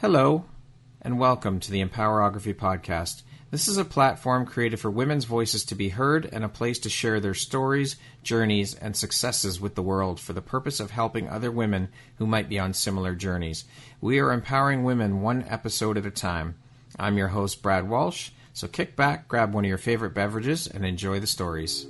Hello, and welcome to the Empowerography Podcast. This is a platform created for women's voices to be heard and a place to share their stories, journeys, and successes with the world for the purpose of helping other women who might be on similar journeys. We are empowering women one episode at a time. I'm your host, Brad Walsh, so kick back, grab one of your favorite beverages, and enjoy the stories.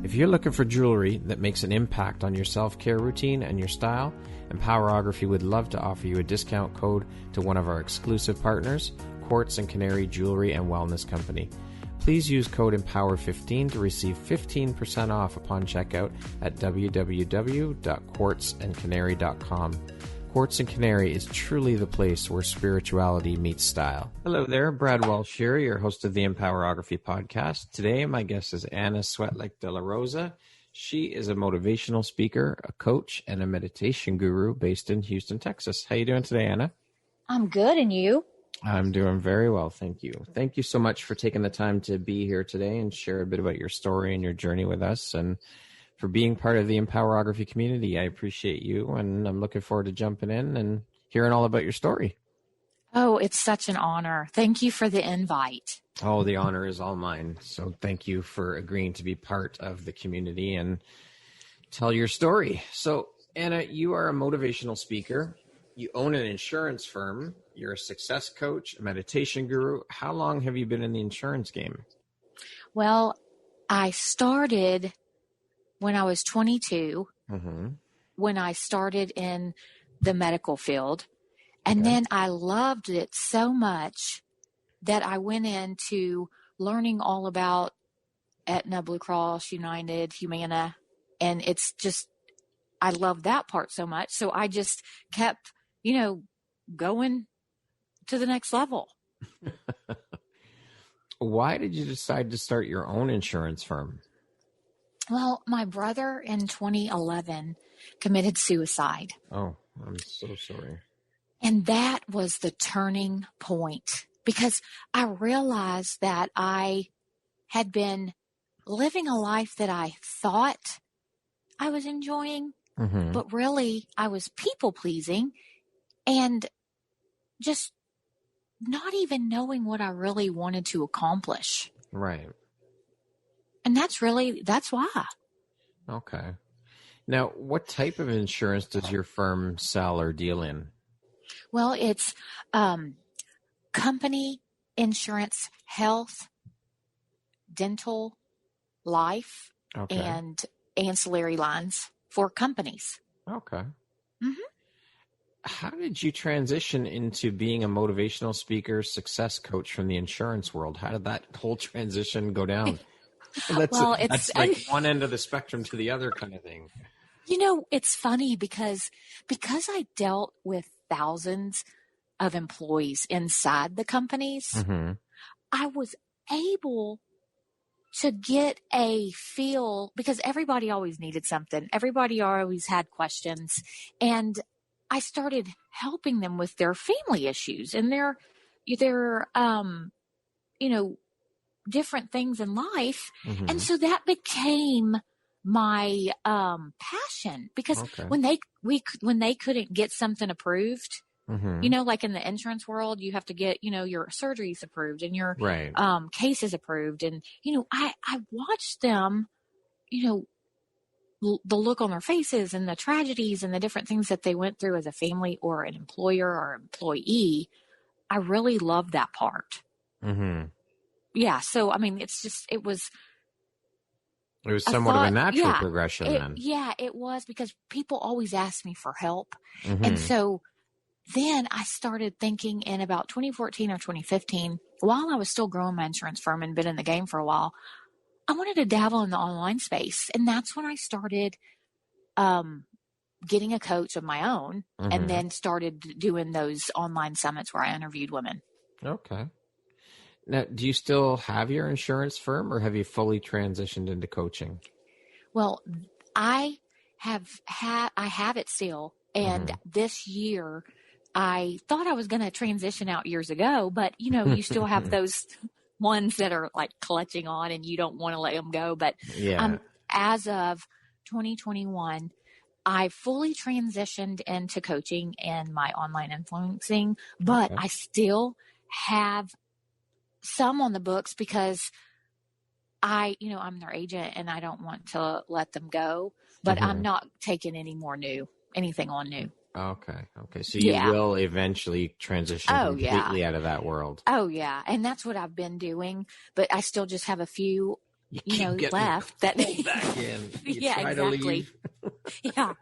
If you're looking for jewelry that makes an impact on your self-care routine and your style, Empowerography would love to offer you a discount code to one of our exclusive partners, Quartz & Canary Jewelry and Wellness Company. Please use code EMPOWER15 to receive 15% off upon checkout at www.quartzandcanary.com. Quartz & Canary is truly the place where spirituality meets style. Hello there, Brad Walsh here, your host of the Empowerography Podcast. Today, my guest is Anna Svetlik DeLa Rosa. She is a motivational speaker, a coach, and a meditation guru based in Houston, Texas. How you doing today, Anna? I'm good, and you? I'm doing very well, thank you. Thank you so much for taking the time to be here today and share a bit about your story and your journey with us, and for being part of the Empowerography community. I appreciate you, and I'm looking forward to jumping in and hearing all about your story. Oh, it's such an honor. Thank you for the invite. Oh, the honor is all mine. So thank you for agreeing to be part of the community and tell your story. So, Anna, you are a motivational speaker. You own an insurance firm. You're a success coach, a meditation guru. How long have you been in the insurance game? Well, I started when I was 22, when I started in the medical field. And then I loved it so much that I went into learning all about Aetna, Blue Cross, United, Humana. And it's just, I love that part so much. So I just kept, going to the next level. Why did you decide to start your own insurance firm? Well, my brother in 2011 committed suicide. Oh, I'm so sorry. And that was the turning point, because I realized that I had been living a life that I thought I was enjoying, but really I was people pleasing and just not even knowing what I really wanted to accomplish. Right. And that's why. Okay. Now, what type of insurance does your firm sell or deal in? Well, it's company insurance, health, dental, life, and ancillary lines for companies. Okay. How did you transition into being a motivational speaker, success coach from the insurance world? How did that whole transition go down? That's like one end of the spectrum to the other kind of thing. It's funny because I dealt with thousands of employees inside the companies, I was able to get a feel, because everybody always needed something. Everybody always had questions. And I started helping them with their family issues and their different things in life. And so that became my passion, because when they couldn't get something approved, like in the insurance world, you have to get, your surgeries approved and your cases approved. And, I watched them, the look on their faces and the tragedies and the different things that they went through as a family or an employer or employee. I really loved that part. Yeah. So, I mean, it was somewhat of a natural progression then. Yeah, it was, because people always asked me for help. And so then I started thinking in about 2014 or 2015, while I was still growing my insurance firm and been in the game for a while, I wanted to dabble in the online space. And that's when I started getting a coach of my own, and then started doing those online summits where I interviewed women. Okay. Now, do you still have your insurance firm, or have you fully transitioned into coaching? Well, I have it still. And this year, I thought I was going to transition out years ago, but you still have those ones that are like clutching on and you don't want to let them go. But as of 2021, I fully transitioned into coaching and my online influencing, but I still have some on the books because I'm their agent and I don't want to let them go, but I'm not taking anything on new. Okay. So you will eventually transition completely out of that world. Oh yeah. And that's what I've been doing, but I still just have a few, left that back in. Yeah, exactly. Yeah.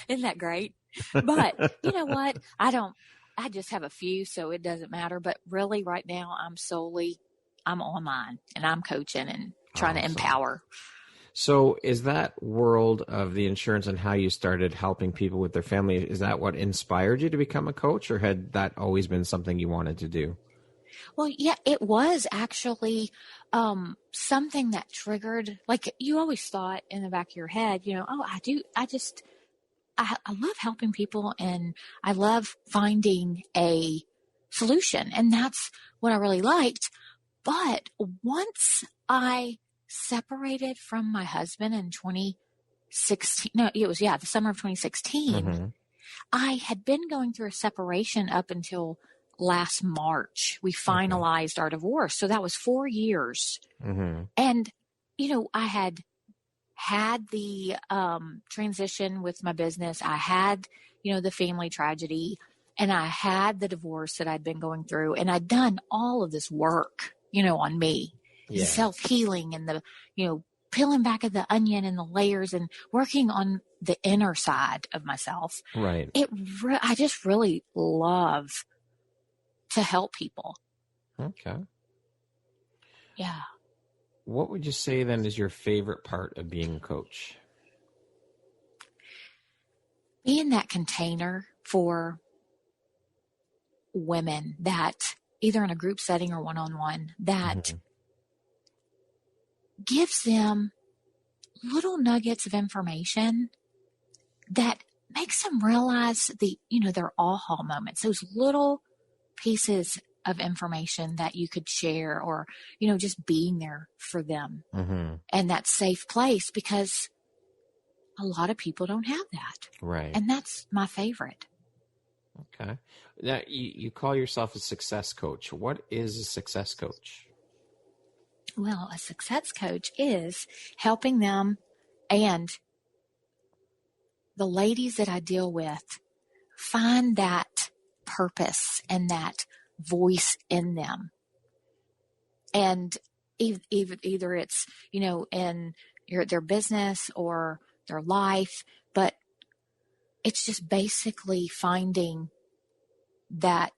Isn't that great? But you know what? I just have a few, so it doesn't matter. But really right now I'm online and I'm coaching and trying to empower. So is that world of the insurance and how you started helping people with their family, is that what inspired you to become a coach, or had that always been something you wanted to do? Well, yeah, it was actually something that triggered, like you always thought in the back of your head, I love helping people and I love finding a solution. And that's what I really liked. But once I separated from my husband in 2016, the summer of 2016, I had been going through a separation up until last March. We finalized our divorce. So that was 4 years. And, I had the transition with my business. I had, the family tragedy, and I had the divorce that I'd been going through, and I'd done all of this work, on me, the self-healing and the, peeling back of the onion and the layers and working on the inner side of myself. Right. I just really love to help people. Okay. Yeah. What would you say then is your favorite part of being a coach? Being that container for women that either in a group setting or one-on-one that gives them little nuggets of information that makes them realize their aha moments, those little pieces of information that you could share or, just being there for them and that safe place, because a lot of people don't have that. Right. And that's my favorite. Okay. Now, you call yourself a success coach. What is a success coach? Well, a success coach is helping them and the ladies that I deal with find that purpose and that voice in them. And either it's, in their business or their life, but it's just basically finding that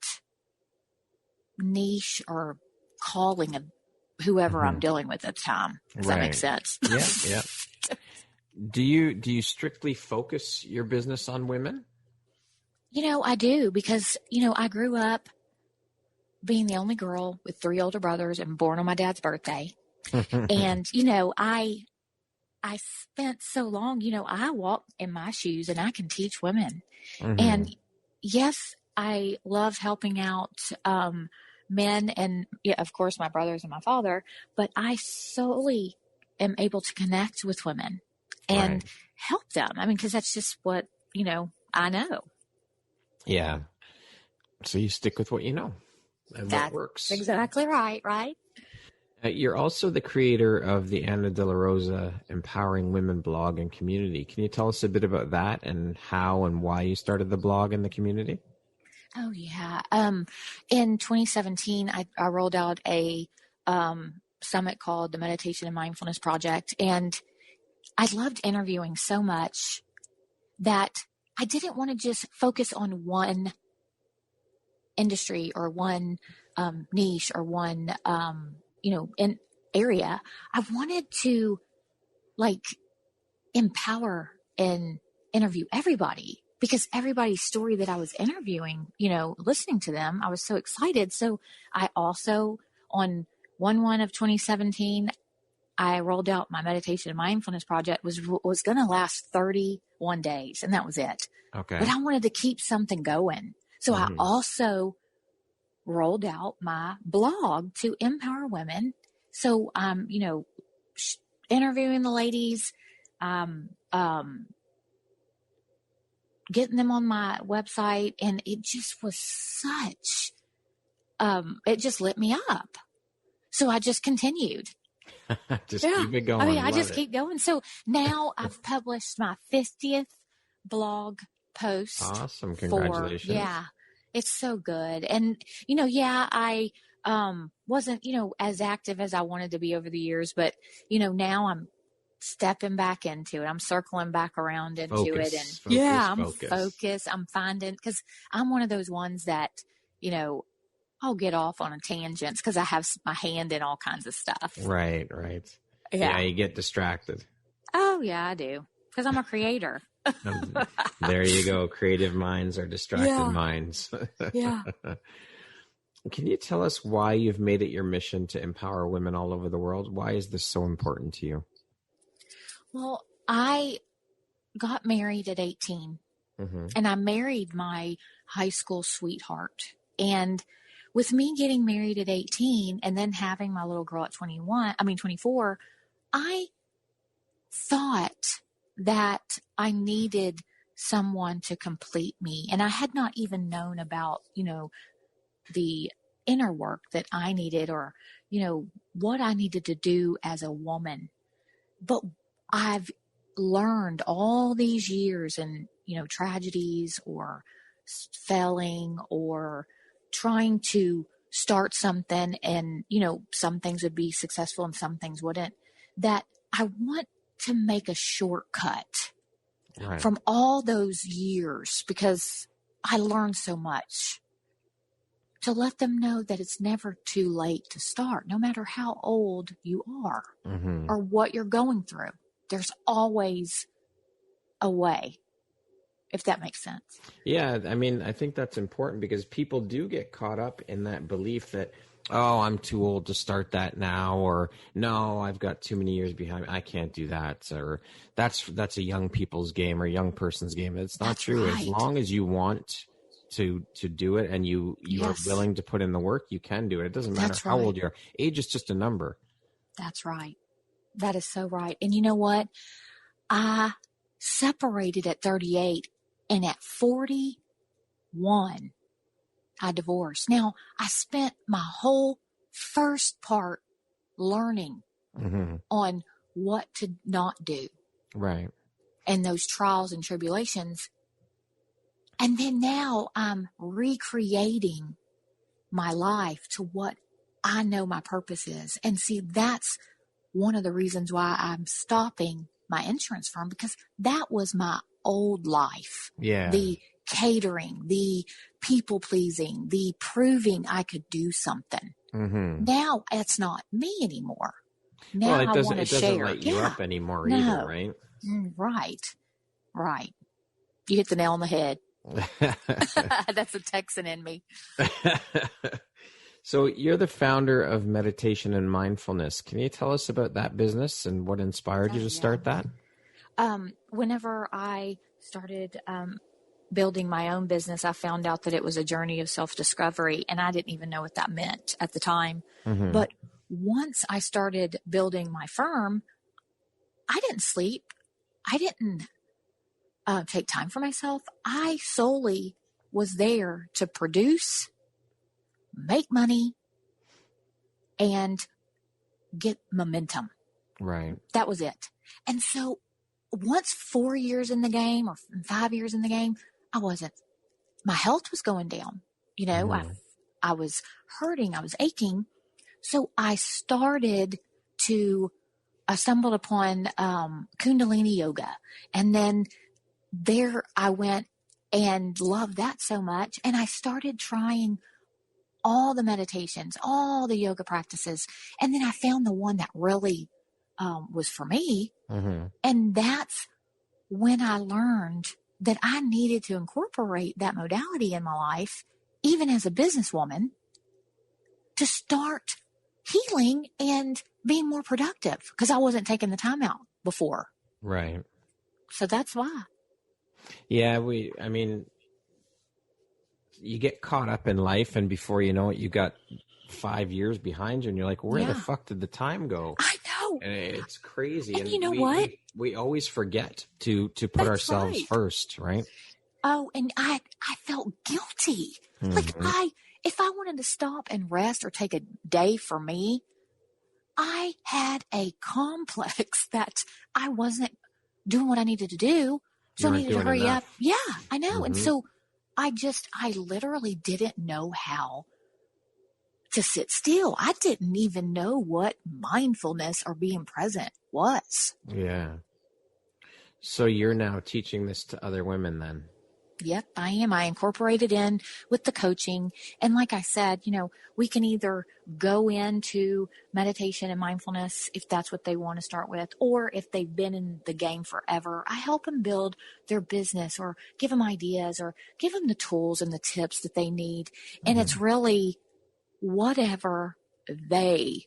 niche or calling of whoever I'm dealing with at the time. Does that make sense? Yeah. Do you strictly focus your business on women? I do, because, I grew up being the only girl with 3 older brothers and born on my dad's birthday. And, I spent so long, I walk in my shoes and I can teach women. And yes, I love helping out men and, of course, my brothers and my father, but I solely am able to connect with women and help them. I mean, because that's just what, I know. Yeah. So you stick with what you know and what works. Exactly right. You're also the creator of the Anna DeLa Rosa Empowering Women blog and community. Can you tell us a bit about that and how and why you started the blog and the community? Oh, yeah. In 2017, I rolled out a summit called the Meditation and Mindfulness Project. And I loved interviewing so much that I didn't want to just focus on one industry or one niche or one, in area. I wanted to empower and interview everybody, because everybody's story that I was interviewing, listening to them, I was so excited. So I also, on 1/1 of 2017, I rolled out my Meditation and Mindfulness Project, was going to last 31 days, and that was it. Okay. But I wanted to keep something going. So I also rolled out my blog to empower women. So I'm, interviewing the ladies, getting them on my website, and it just was such, it just lit me up. So I just continued. Keep it going. I mean, I just keep going. So now I've published my 50th blog post. Awesome. Congratulations. It's so good. And, I wasn't, as active as I wanted to be over the years, but, now I'm stepping back into it. I'm circling back around into it. And I'm focused. I'm finding, because I'm one of those ones that, I'll get off on a tangent because I have my hand in all kinds of stuff. Right. Yeah, you get distracted. Oh, yeah, I do. Because I'm a creator. There you go. Creative minds are distracted minds. Yeah. Can you tell us why you've made it your mission to empower women all over the world? Why is this so important to you? Well, I got married at 18, and I married my high school sweetheart. And with me getting married at 18 and then having my little girl at 24, I thought that I needed someone to complete me. And I had not even known about, the inner work that I needed, or, what I needed to do as a woman. But I've learned all these years and, tragedies or failing or trying to start something, and, some things would be successful and some things wouldn't, that I want to make a shortcut from all those years, because I learned so much, to let them know that it's never too late to start, no matter how old you are or what you're going through. There's always a way, if that makes sense. Yeah. I mean, I think that's important, because people do get caught up in that belief that, oh, I'm too old to start that now, or no, I've got too many years behind me, I can't do that, or that's a young people's game or young person's game. It's not true. Right. As long as you want to do it and you are willing to put in the work, you can do it. It doesn't matter how old you are. Age is just a number. That's right. That is so right. And you know what? I separated at 38, and at 41, I divorced. Now, I spent my whole first part learning on what to not do. Right. And those trials and tribulations. And then now I'm recreating my life to what I know my purpose is. And see, that's one of the reasons why I'm stopping my insurance firm, because that was my old life. Yeah. The catering, the people pleasing, the proving I could do something. Now it's not me anymore. Now I want to share. It doesn't light you up anymore either, right? Right. You hit the nail on the head. That's a Texan in me. So you're the founder of Meditation and Mindfulness. Can you tell us about that business and what inspired you to start that? Whenever I started building my own business, I found out that it was a journey of self-discovery, and I didn't even know what that meant at the time. But once I started building my firm, I didn't sleep. I didn't take time for myself. I solely was there to produce, make money, and get momentum. Right. That was it. And so once 4 years in the game or 5 years in the game, my health was going down. I was hurting. I was aching. So I stumbled upon Kundalini yoga. And then there I went and loved that so much. And I started trying all the meditations, all the yoga practices. And then I found the one that really was for me. And that's when I learned that I needed to incorporate that modality in my life, even as a businesswoman, to start healing and being more productive, because I wasn't taking the time out before. Right. So that's why. Yeah, you get caught up in life, and before you know it, you got 5 years behind you, and you're like, where the fuck did the time go? I know. know. And it's crazy. And you know what? We always forget to put That's ourselves right. first, right? Oh, and I felt guilty. Like if I wanted to stop and rest or take a day for me, I had a complex that I wasn't doing what I needed to do. So I needed to hurry up. Yeah, I know. And so I literally didn't know how to sit still. I didn't even know what mindfulness or being present was. Yeah. So you're now teaching this to other women then? Yep, I am. I incorporated in with the coaching. And like I said, we can either go into meditation and mindfulness if that's what they want to start with, or if they've been in the game forever, I help them build their business or give them ideas or give them the tools and the tips that they need. And it's really whatever they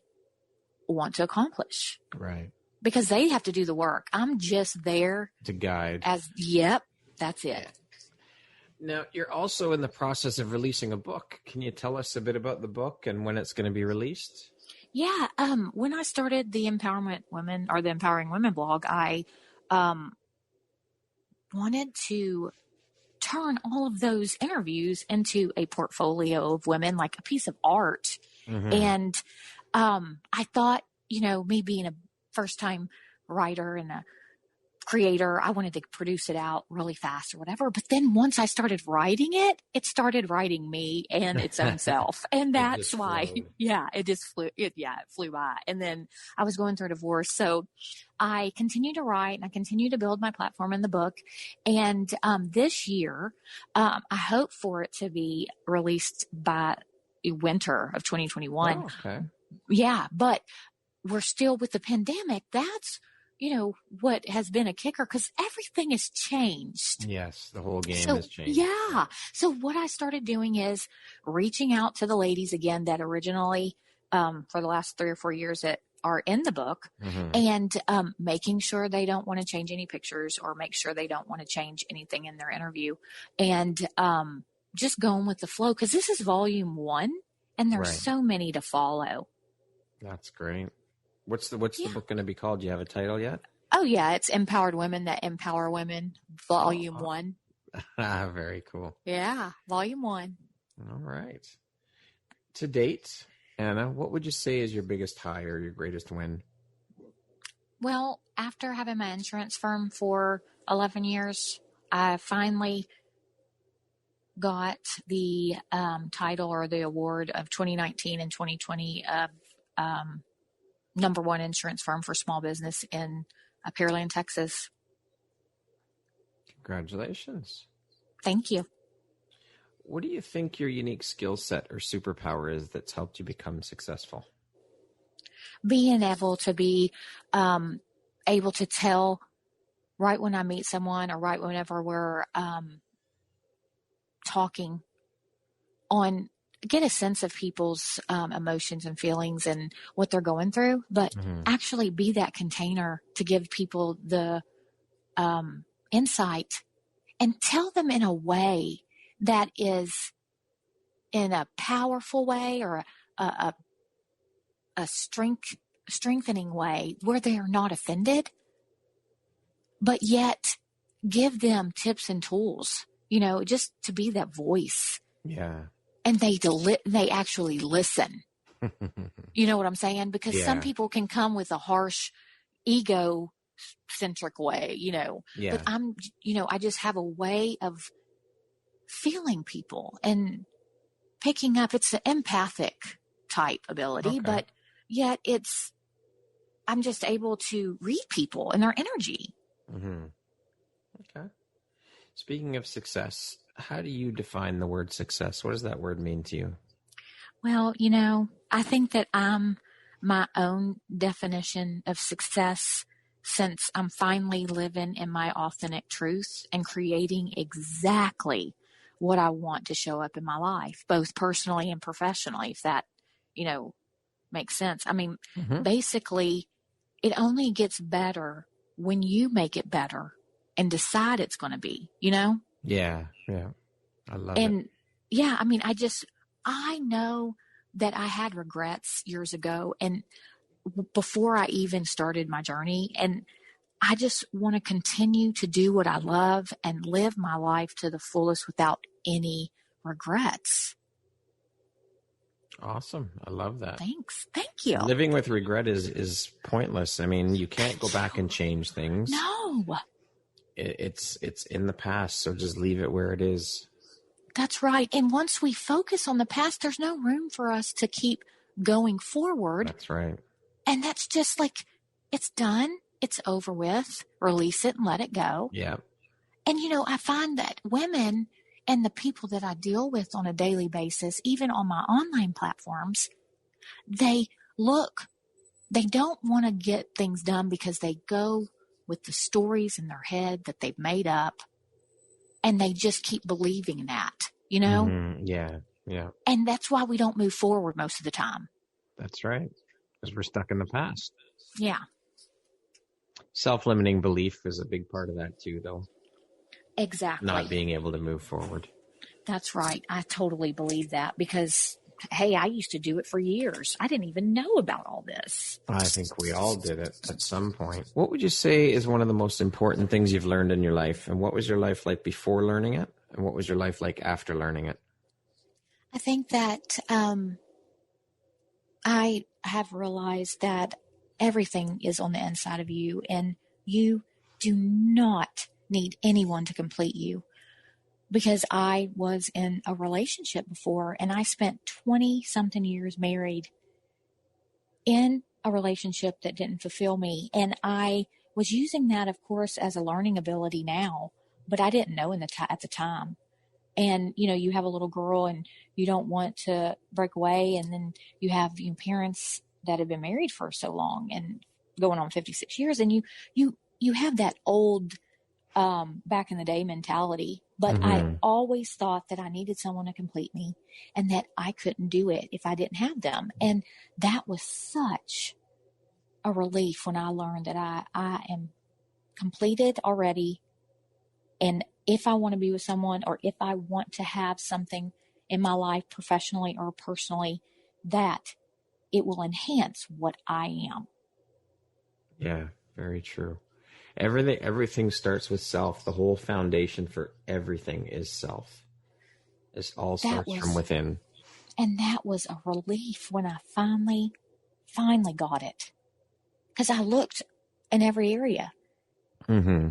want to accomplish. Right. Because they have to do the work. I'm just there to guide. Yep, that's it. Yeah. Now, you're also in the process of releasing a book. Can you tell us a bit about the book and when it's going to be released? Yeah. When I started the Empowerment Women or the Empowering Women blog, I wanted to turn all of those interviews into a portfolio of women, like a piece of art. And I thought, me being a first-time writer and a creator, I wanted to produce it out really fast or whatever. But then once I started writing it, it started writing me and its own self. And that's why, it just flew. It flew by. And then I was going through a divorce. So I continued to write and I continued to build my platform in the book. And this year, I hope for it to be released by winter of 2021. Oh, okay. Yeah. But we're still with the pandemic. That's what has been a kicker because everything has changed. Yes, the whole game has changed. Yeah. So what I started doing is reaching out to the ladies again that originally, for the last 3 or 4 years that are in the book and making sure they don't want to change any pictures or make sure they don't want to change anything in their interview and just going with the flow because this is volume 1 and there's so many to follow. That's great. What's the book going to be called? Do you have a title yet? Oh, yeah. It's Empowered Women That Empower Women, Volume 1. Very cool. Yeah, Volume 1. All right. To date, Anna, what would you say is your biggest high or your greatest win? Well, after having my insurance firm for 11 years, I finally got the title or the award of 2019 and 2020 of number 1 insurance firm for small business in Pearland, Texas. Congratulations. Thank you. What do you think your unique skill set or superpower is that's helped you become successful? Being able to be able to tell right when I meet someone or right whenever we're talking get a sense of people's emotions and feelings and what they're going through, but actually be that container to give people the insight and tell them in a way that is in a powerful way or a strengthening way where they are not offended, but yet give them tips and tools, just to be that voice. Yeah. And they actually listen. You know what I'm saying? Because some people can come with a harsh, ego-centric way, Yeah. But I just have a way of feeling people and picking up. It's an empathic type ability, but yet I'm just able to read people and their energy. Okay. Speaking of success, how do you define the word success? What does that word mean to you? Well, I think that I'm my own definition of success since I'm finally living in my authentic truth and creating exactly what I want to show up in my life, both personally and professionally, if that, makes sense. I mean, basically, it only gets better when you make it better and decide it's going to be, Yeah. I love it. And yeah, I mean, I know that I had regrets years ago and before I even started my journey. And I just want to continue to do what I love and live my life to the fullest without any regrets. Awesome. I love that. Thanks. Thank you. Living with regret is pointless. I mean, you can't go back and change things. No. It's in the past, so just leave it where it is. That's right. And once we focus on the past, there's no room for us to keep going forward. That's right. And that's just like, it's done. It's over with. Release it and let it go. Yeah. And, I find that women and the people that I deal with on a daily basis, even on my online platforms, they don't want to get things done because they go with the stories in their head that they've made up, and they just keep believing that, Mm-hmm. Yeah. Yeah. And that's why we don't move forward most of the time. That's right. Because we're stuck in the past. Yeah. Self-limiting belief is a big part of that too, though. Exactly. Not being able to move forward. That's right. I totally believe that because, hey, I used to do it for years. I didn't even know about all this. I think we all did it at some point. What would you say is one of the most important things you've learned in your life? And what was your life like before learning it? And what was your life like after learning it? I think that I have realized that everything is on the inside of you, and you do not need anyone to complete you. Because I was in a relationship before, and I spent 20-something years married in a relationship that didn't fulfill me. And I was using that, of course, as a learning ability now, but I didn't know at the time. And, you have a little girl and you don't want to break away. And then you have parents that have been married for so long and going on 56 years. And you have that old, back in the day mentality. But Mm-hmm. I always thought that I needed someone to complete me and that I couldn't do it if I didn't have them. And that was such a relief when I learned that I am completed already. And if I want to be with someone, or if I want to have something in my life professionally or personally, that it will enhance what I am. Yeah, very true. Everything starts with self. The whole foundation for everything is self. It all starts from within. And that was a relief when I finally got it. Because I looked in every area. Mm-hmm.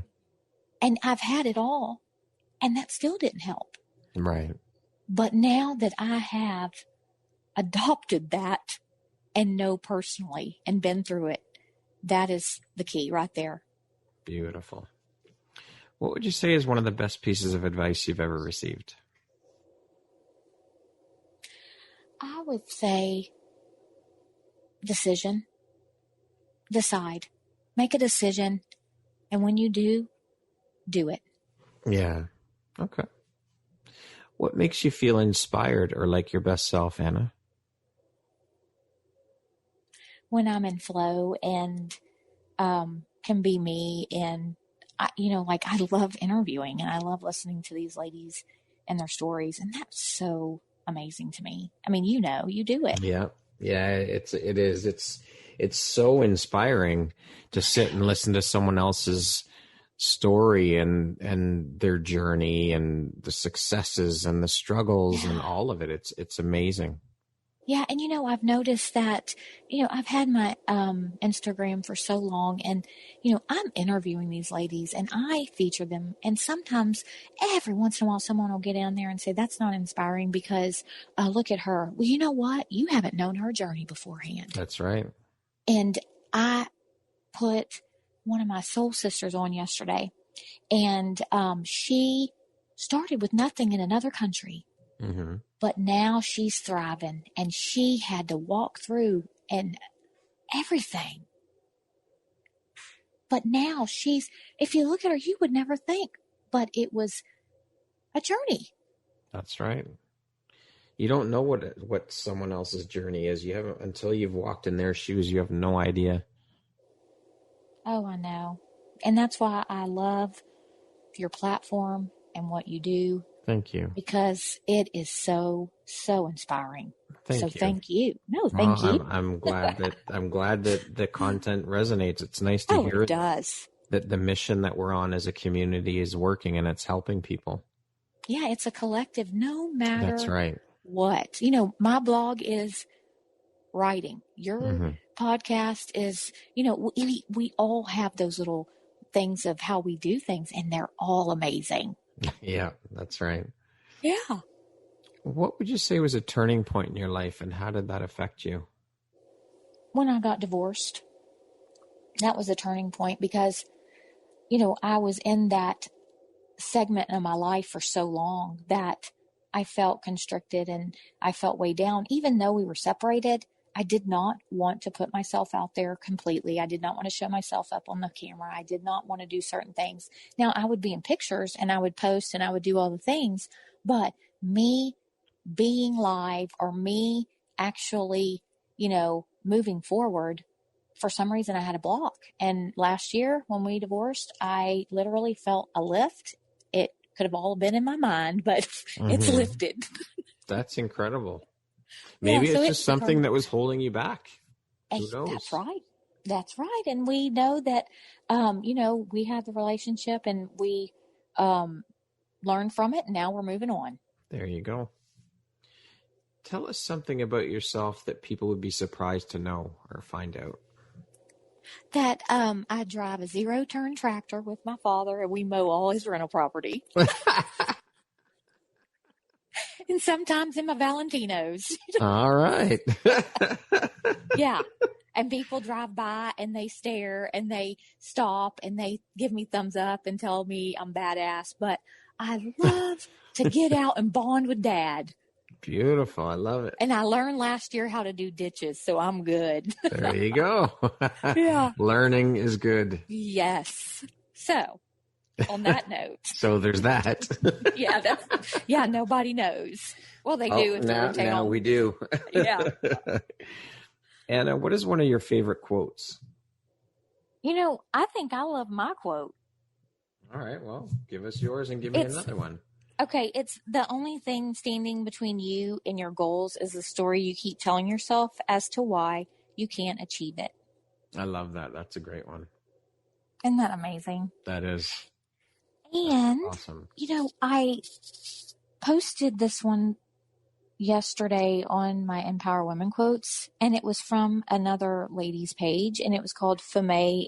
And I've had it all. And that still didn't help. Right. But now that I have adopted that and know personally and been through it, that is the key right there. Beautiful. What would you say is one of the best pieces of advice you've ever received? I would say decision. Decide. Make a decision. And when you do it. Yeah. Okay. What makes you feel inspired or like your best self, Anna? When I'm in flow and can be me. And, I love interviewing and I love listening to these ladies and their stories. And that's so amazing to me. I mean, you do it. Yeah. Yeah, it is. It's so inspiring to sit and listen to someone else's story and their journey and the successes and the struggles and all of it. It's amazing. Yeah. And, I've noticed that, I've had my Instagram for so long and, I'm interviewing these ladies and I feature them. And sometimes every once in a while, someone will get down there and say, that's not inspiring because look at her. Well, you know what? You haven't known her journey beforehand. That's right. And I put one of my soul sisters on yesterday and she started with nothing in another country. Mm-hmm. But now she's thriving and she had to walk through and everything. But now if you look at her, you would never think, but it was a journey. That's right. You don't know what someone else's journey is. You haven't, until you've walked in their shoes, you have no idea. Oh, I know. And that's why I love your platform and what you do. Thank you. Because it is so, so inspiring. Thank you. No, thank you. I'm glad that the content resonates. It's nice to hear it does. That the mission that we're on as a community is working and it's helping people. Yeah, it's a collective, no matter That's right. what. You know, my blog is writing. Your podcast is, you know, we all have those little things of how we do things, and they're all amazing. Yeah, that's right. Yeah. What would you say was a turning point in your life, and how did that affect you? When I got divorced, that was a turning point because, you know, I was in that segment of my life for so long that I felt constricted and I felt way down. Even though we were separated, I did not want to put myself out there completely. I did not want to show myself up on the camera. I did not want to do certain things. Now, I would be in pictures and I would post and I would do all the things, but me being live or me actually, you know, moving forward, for some reason I had a block. And last year when we divorced, I literally felt a lift. It could have all been in my mind, but it's lifted. That's incredible. Maybe it's just something that was holding you back. Who knows? That's right. That's right. And we know that, you know, we had the relationship and we learned from it. And now we're moving on. There you go. Tell us something about yourself that people would be surprised to know or find out. That I drive a 0-turn tractor with my father and we mow all his rental property. And sometimes in my Valentinos. All right. Yeah. And people drive by and they stare and they stop and they give me thumbs up and tell me I'm badass. But I love to get out and bond with Dad. Beautiful. I love it. And I learned last year how to do ditches, so I'm good. There you go. Yeah. Learning is good. Yes. So, on that note. So there's that. Yeah, nobody knows. Well, they do if they're in town. Now we do. Yeah. Anna, what is one of your favorite quotes? You know, I think I love my quote. All right. Well, give us yours and give me another one. Okay, it's the only thing standing between you and your goals is the story you keep telling yourself as to why you can't achieve it. I love that. That's a great one. Isn't that amazing? That is. And, awesome. You know, I posted this one yesterday on my Empower Women quotes, and it was from another lady's page, and it was called Femme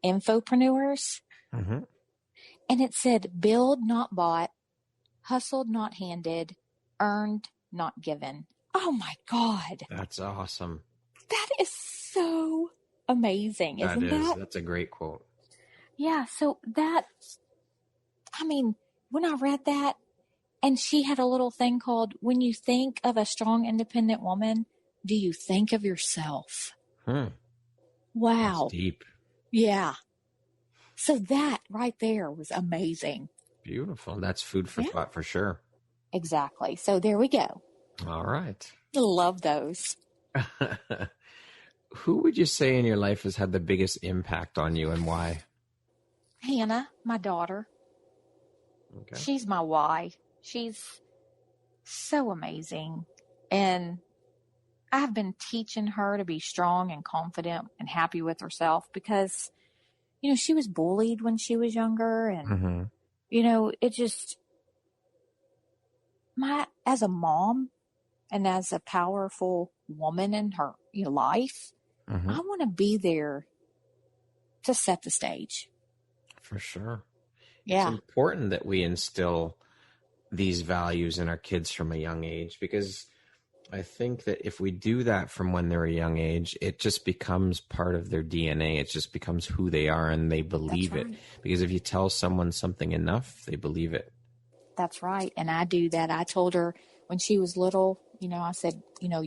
Infopreneurs. Mm-hmm. And it said, build, not bought. Hustled, not handed. Earned, not given. Oh, my God. That's awesome. That is so amazing, isn't that? That's a great quote. Yeah, so when I read that, and she had a little thing called, when you think of a strong, independent woman, do you think of yourself? Wow. That's deep. Yeah. So that right there was amazing. Beautiful. That's food for thought for sure. Exactly. So there we go. All right. Love those. Who would you say in your life has had the biggest impact on you and why? Hannah, my daughter. Okay. She's my why. She's so amazing. And I've been teaching her to be strong and confident and happy with herself because, you know, she was bullied when she was younger and you know, it just, as a mom and as a powerful woman in her life, I want to be there to set the stage. For sure. Yeah. It's important that we instill these values in our kids from a young age because I think that if we do that from when they're a young age, it just becomes part of their DNA. It just becomes who they are and they believe it. Because if you tell someone something enough, they believe it. That's right. And I do that. I told her when she was little, you know, I said, you know,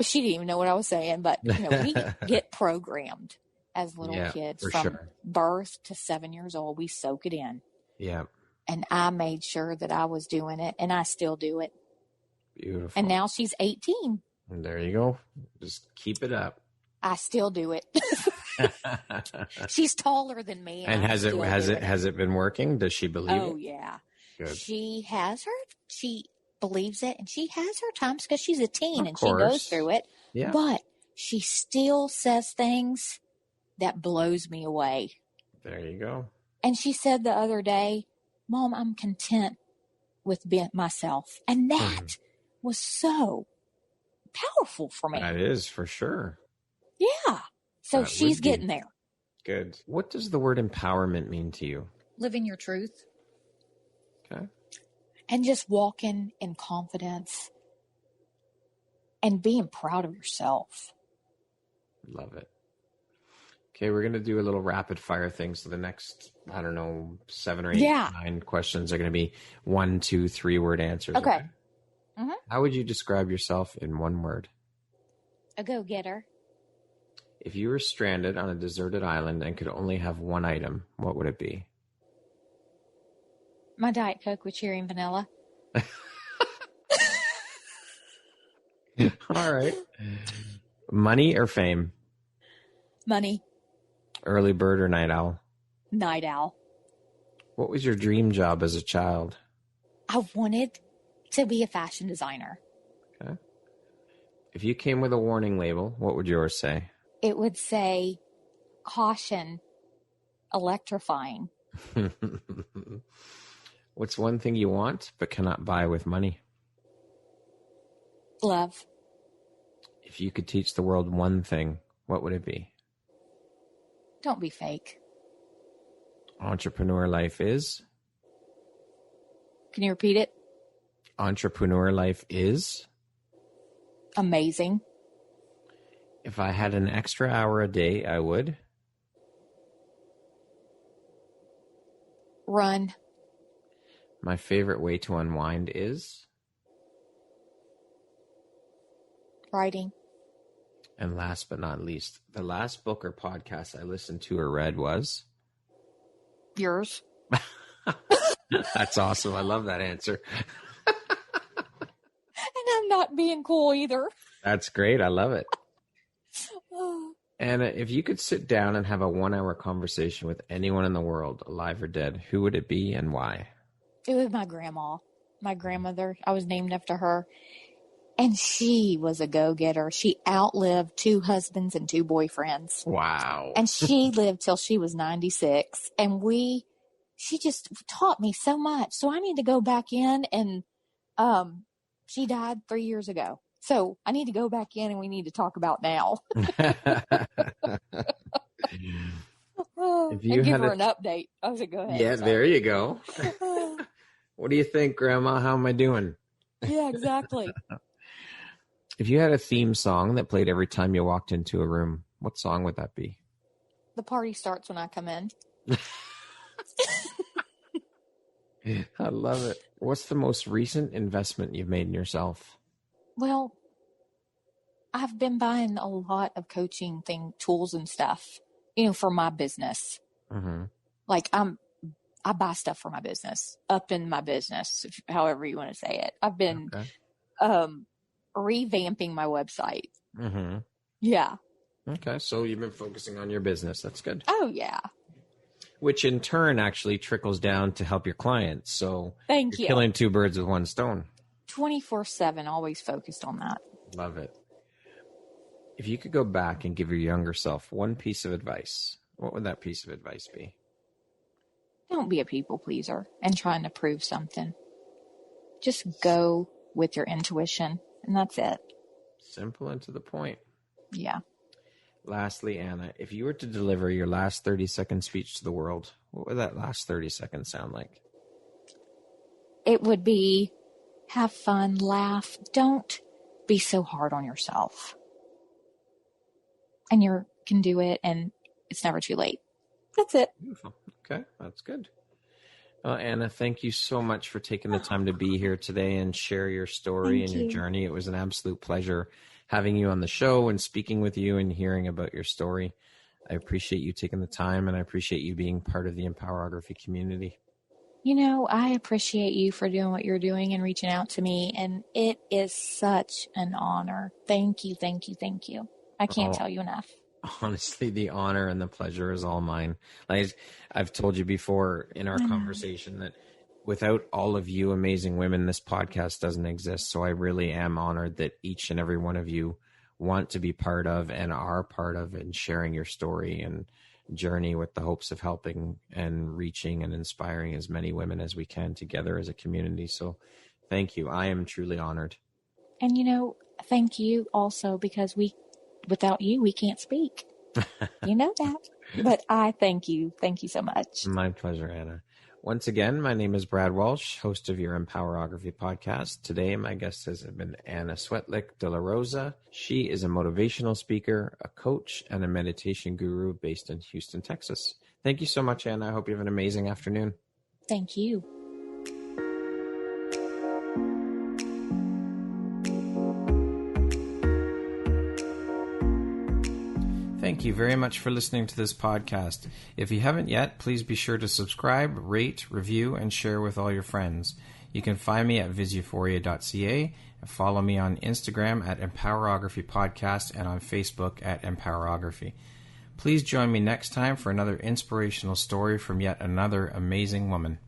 she didn't even know what I was saying, but you know, we get programmed as little kids from birth to 7 years old. We soak it in. Yeah. And I made sure that I was doing it and I still do it. Beautiful. And now she's 18. And there you go. Just keep it up. I still do it. She's taller than me. And has it been working? Does she believe it? Oh, yeah. Good. She has her. believes it, and she has her times because she's a teen Of and course. she goes through it. Yeah. But she still says things that blows me away. There you go. And she said the other day, Mom, I'm content with being myself. And that was so powerful for me. That is, for sure. Yeah. So That she's would be. getting there. Good. What does the word empowerment mean to you? Living your truth. Okay. And just walking in confidence and being proud of yourself. Love it. Okay, we're going to do a little rapid fire thing. So the next, 7 or 8, 9 questions are going to be 1, 2, 3 word answers. Okay. Mm-hmm. How would you describe yourself in one word? A go-getter. If you were stranded on a deserted island and could only have one item, what would it be? My Diet Coke with cherry and vanilla. All right. Money or fame? Money. Early bird or night owl? Night owl. What was your dream job as a child? I wanted to be a fashion designer. Okay. If you came with a warning label, what would yours say? It would say, caution, electrifying. What's one thing you want but cannot buy with money? Love. If you could teach the world one thing, what would it be? Don't be fake. Entrepreneur life is? Can you repeat it? Entrepreneur life is? Amazing. If I had an extra hour a day, I would? Run. My favorite way to unwind is? Writing. And last but not least, the last book or podcast I listened to or read was? Yours. That's awesome. I love that answer. And I'm not being cool either. That's great. I love it. Anna, if you could sit down and have a 1-hour conversation with anyone in the world, alive or dead, who would it be and why? It was my grandma, my grandmother. I was named after her. And she was a go-getter. She outlived 2 husbands and 2 boyfriends. Wow. And she lived till she was 96. And she just taught me so much. So I need to go back in and, she died 3 years ago. So I need to go back in and we need to talk about now. If you and give her an update. I was like, go ahead. Yeah, sorry. there you go. What do you think, Grandma? How am I doing? Yeah, exactly. If you had a theme song that played every time you walked into a room, what song would that be? The party starts when I come in. I love it. What's the most recent investment you've made in yourself? Well, I've been buying a lot of coaching tools and stuff, for my business. Mm-hmm. Like I buy stuff for my business, up in my business, however you want to say it. I've been revamping my website. Mm-hmm. Yeah. Okay, so you've been focusing on your business. That's good. Oh, yeah. Which in turn actually trickles down to help your clients. So Thank you. Killing 2 birds with 1 stone. 24/7, always focused on that. Love it. If you could go back and give your younger self one piece of advice, what would that piece of advice be? Don't be a people pleaser and trying to prove something. Just go with your intuition, and that's it. Simple and to the point. Yeah. Lastly, Anna, if you were to deliver your last 30-second speech to the world, what would that last 30 seconds sound like? It would be, have fun, laugh. Don't be so hard on yourself. And you can do it, and it's never too late. That's it. Beautiful. Okay, that's good. Anna, thank you so much for taking the time to be here today and share your story and your journey. It was an absolute pleasure having you on the show and speaking with you and hearing about your story. I appreciate you taking the time, and I appreciate you being part of the Empowerography community. I appreciate you for doing what you're doing and reaching out to me, and it is such an honor. Thank you, thank you, thank you. I can't tell you enough. Honestly, the honor and the pleasure is all mine. Like I've told you before in our conversation that without all of you amazing women, this podcast doesn't exist. So I really am honored that each and every one of you want to be part of and are part of and sharing your story and journey with the hopes of helping and reaching and inspiring as many women as we can together as a community. So thank you. I am truly honored. And, thank you also, because without you, we can't speak. You know that. But I thank you. Thank you so much. My pleasure, Anna. Once again, my name is Brad Walsh, host of your Empowerography Podcast. Today, my guest has been Anna Svetlik DeLa Rosa. She is a motivational speaker, a coach, and a meditation guru based in Houston, Texas. Thank you so much, Anna. I hope you have an amazing afternoon. Thank you. Thank you very much for listening to this podcast. If you haven't yet, please be sure to subscribe, rate, review, and share with all your friends. You can find me at viseuphoria.ca and follow me on Instagram at Empowerography Podcast and on Facebook at Empowerography. Please join me next time for another inspirational story from yet another amazing woman.